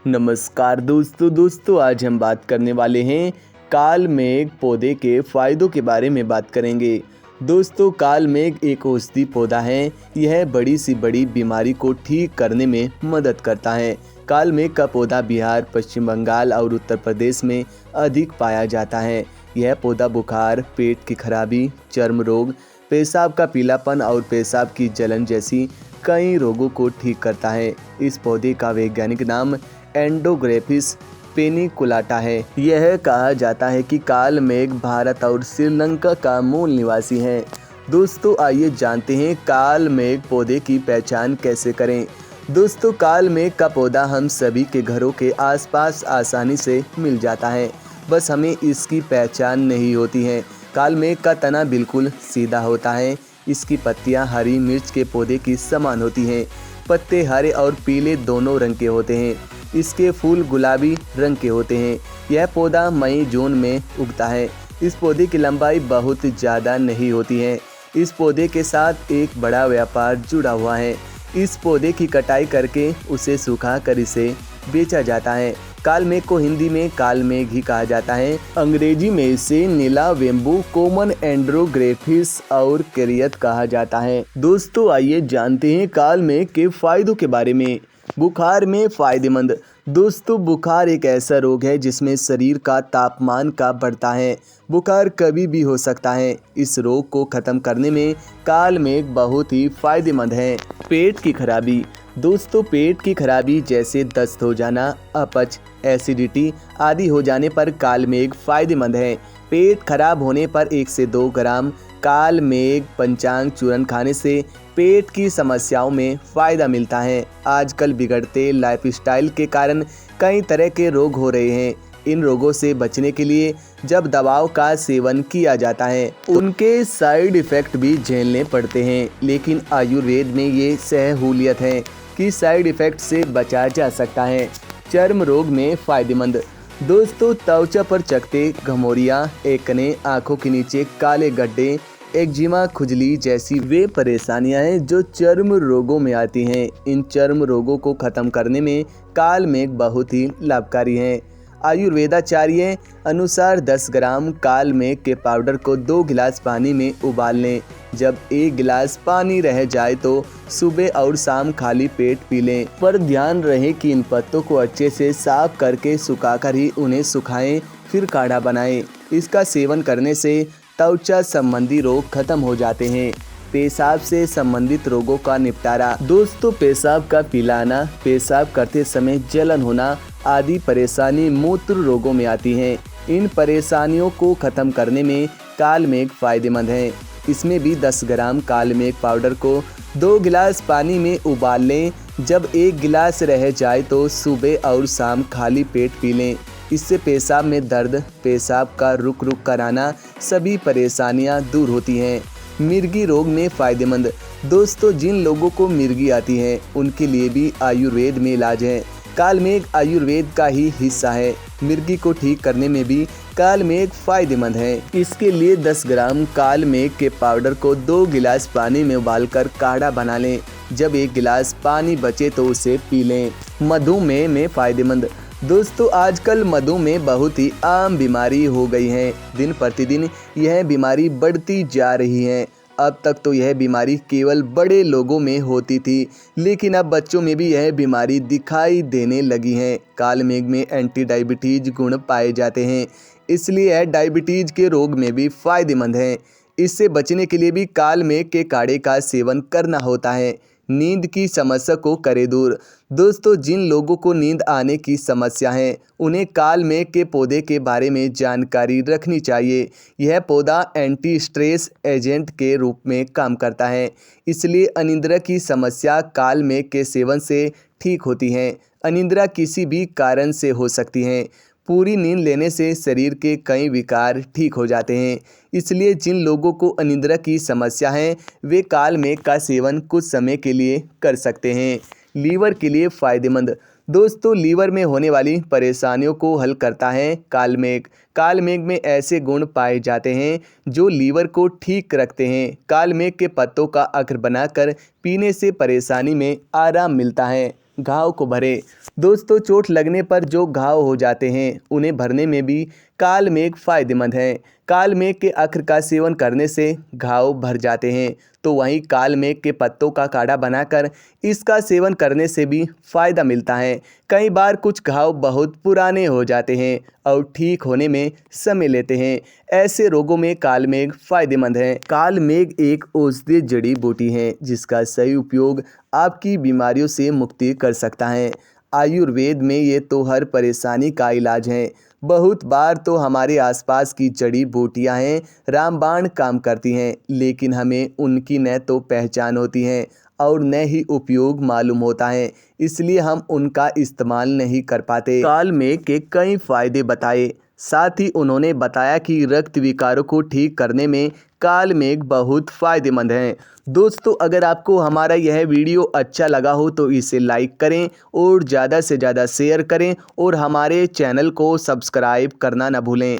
नमस्कार दोस्तों आज हम बात करने वाले हैं काल मेघ पौधे के फ़ायदों के बारे में बात करेंगे। दोस्तों काल मेघ एक औषधि पौधा है। यह बड़ी सी बड़ी बीमारी को ठीक करने में मदद करता है। काल मेघ का पौधा बिहार, पश्चिम बंगाल और उत्तर प्रदेश में अधिक पाया जाता है। यह पौधा बुखार, पेट की खराबी, चर्म रोग, पेशाब का पीलापन और पेशाब की जलन जैसी कई रोगों को ठीक करता है। इस पौधे का वैज्ञानिक नाम एंडोग्रेफिस पेनिकुलाटा है। यह कहा जाता है कि काल मेघ भारत और श्रीलंका का मूल निवासी है। दोस्तों आइए जानते हैं काल मेघ पौधे की पहचान कैसे करें। दोस्तों काल मेघ का पौधा हम सभी के घरों के आसपास आसानी से मिल जाता है, बस हमें इसकी पहचान नहीं होती है। काल मेघ का तना बिल्कुल सीधा होता है। इसकी पत्तियां हरी मिर्च के पौधे की समान होती हैं। पत्ते हरे और पीले दोनों रंग के होते हैं। इसके फूल गुलाबी रंग के होते हैं। यह पौधा मई जून में उगता है। इस पौधे की लंबाई बहुत ज़्यादा नहीं होती है। इस पौधे के साथ एक बड़ा व्यापार जुड़ा हुआ है। इस पौधे की कटाई करके उसे सुखाकर इसे बेचा जाता है। काल मेघ को हिंदी में काल मेघ ही कहा जाता है। अंग्रेजी में इसे नीला वेम्बू, कॉमन एंड्रोग्रेफिस और कैरियत कहा जाता है। दोस्तों आइए जानते हैं काल मेघ के फायदों के बारे में। बुखार में फ़ायदेमंद। दोस्तों बुखार एक ऐसा रोग है जिसमें शरीर का तापमान का बढ़ता है। बुखार कभी भी हो सकता है। इस रोग को ख़त्म करने में काल मेघ बहुत ही फ़ायदेमंद है। पेट की खराबी। दोस्तों पेट की खराबी जैसे दस्त हो जाना, अपच, एसिडिटी आदि हो जाने पर काल मेघ फ़ायदेमंद है। पेट खराब होने पर 1 से 2 ग्राम काल मेघ पंचांग चूर्ण खाने से पेट की समस्याओं में फ़ायदा मिलता है। आजकल बिगड़ते लाइफस्टाइल के कारण कई तरह के रोग हो रहे हैं। इन रोगों से बचने के लिए जब दवाओं का सेवन किया जाता है उनके साइड इफ़ेक्ट भी झेलने पड़ते हैं, लेकिन आयुर्वेद में ये सहूलियत है कि साइड इफ़ेक्ट से बचा जा सकता है। चर्म रोग में फ़ायदेमंद। दोस्तों त्वचा पर चकत्ते, घमौरियाँ, एक्ने, आँखों के नीचे काले गड्ढे, एक्जिमा, खुजली जैसी वे परेशानियां हैं जो चर्म रोगों में आती हैं। इन चर्म रोगों को ख़त्म करने में काल मेघ बहुत ही लाभकारी हैं। आयुर्वेदाचार्य अनुसार 10 ग्राम काल मेघ के पाउडर को 2 गिलास पानी में उबाल लें। जब 1 गिलास पानी रह जाए तो सुबह और शाम खाली पेट पी लें। पर ध्यान रहे कि इन पत्तों को अच्छे से साफ करके सुखाकर ही उन्हें सुखाएं, फिर काढ़ा बनाएं। इसका सेवन करने से त्वचा संबंधी रोग खत्म हो जाते हैं। पेशाब से संबंधित रोगों का निपटारा। दोस्तों पेशाब का पिलाना, पेशाब करते समय जलन होना आदि परेशानी मूत्र रोगों में आती हैं। इन परेशानियों को खत्म करने में काल मेघ फ़ायदेमंद है। इसमें भी 10 ग्राम काल मेघ पाउडर को 2 गिलास पानी में उबाल लें। जब 1 गिलास रह जाए तो सुबह और शाम खाली पेट पी लें। इससे पेशाब में दर्द, पेशाब का रुक कर आना सभी परेशानियां दूर होती हैं। मिर्गी रोग में फ़ायदेमंद। दोस्तों जिन लोगों को मिर्गी आती है उनके लिए भी आयुर्वेद में इलाज है। काल मेघ आयुर्वेद का ही हिस्सा है। मिर्गी को ठीक करने में भी काल मेघ फ़ायदेमंद है। इसके लिए 10 ग्राम काल मेघ के पाउडर को 2 गिलास पानी में उबालकर काढ़ा बना लें। जब 1 गिलास पानी बचे तो उसे पी लें। मधुमेह में फ़ायदेमंद। दोस्तों आजकल मधुमेह बहुत ही आम बीमारी हो गई है। दिन प्रतिदिन यह बीमारी बढ़ती जा रही है। अब तक तो यह बीमारी केवल बड़े लोगों में होती थी, लेकिन अब बच्चों में भी यह बीमारी दिखाई देने लगी है। काल मेघ में एंटी डायबिटीज गुण पाए जाते हैं, इसलिए यह डायबिटीज के रोग में भी फ़ायदेमंद है। इससे बचने के लिए भी काल मेघ के काढ़े का सेवन करना होता है। नींद की समस्या को करे दूर। दोस्तों जिन लोगों को नींद आने की समस्या है उन्हें काल मेघ के पौधे के बारे में जानकारी रखनी चाहिए। यह पौधा एंटी स्ट्रेस एजेंट के रूप में काम करता है, इसलिए अनिद्रा की समस्या काल मेघ के सेवन से ठीक होती है। अनिद्रा किसी भी कारण से हो सकती है। पूरी नींद लेने से शरीर के कई विकार ठीक हो जाते हैं। इसलिए जिन लोगों को अनिद्रा की समस्या है वे काल मेघ का सेवन कुछ समय के लिए कर सकते हैं। लीवर के लिए फ़ायदेमंद। दोस्तों लीवर में होने वाली परेशानियों को हल करता है काल मेघ। काल मेघ में ऐसे गुण पाए जाते हैं जो लीवर को ठीक रखते हैं। काल मेघ के पत्तों का अर्क बनाकर पीने से परेशानी में आराम मिलता है। घाव को भरें। दोस्तों चोट लगने पर जो घाव हो जाते हैं उन्हें भरने में भी काल मेघ फायदेमंद है। काल मेघ के अक्र का सेवन करने से घाव भर जाते हैं, तो वहीं काल मेघ के पत्तों का काढ़ा बनाकर इसका सेवन करने से भी फायदा मिलता है। कई बार कुछ घाव बहुत पुराने हो जाते हैं और ठीक होने में समय लेते हैं। ऐसे रोगों में काल मेघ फायदेमंद है। काल मेघ एक औषधीय जड़ी बूटी है जिसका सही उपयोग आपकी बीमारियों से मुक्ति कर सकता है। आयुर्वेद में ये तो हर परेशानी का इलाज है। बहुत बार तो हमारे आसपास की जड़ी बूटियां हैं रामबाण काम करती हैं, लेकिन हमें उनकी न तो पहचान होती है और न ही उपयोग मालूम होता है, इसलिए हम उनका इस्तेमाल नहीं कर पाते। काल मेघ के कई फायदे बताए, साथ ही उन्होंने बताया कि रक्त विकारों को ठीक करने में काल मेघ बहुत फ़ायदेमंद हैं। दोस्तों अगर आपको हमारा यह वीडियो अच्छा लगा हो तो इसे लाइक करें और ज़्यादा से ज़्यादा शेयर करें और हमारे चैनल को सब्सक्राइब करना न भूलें।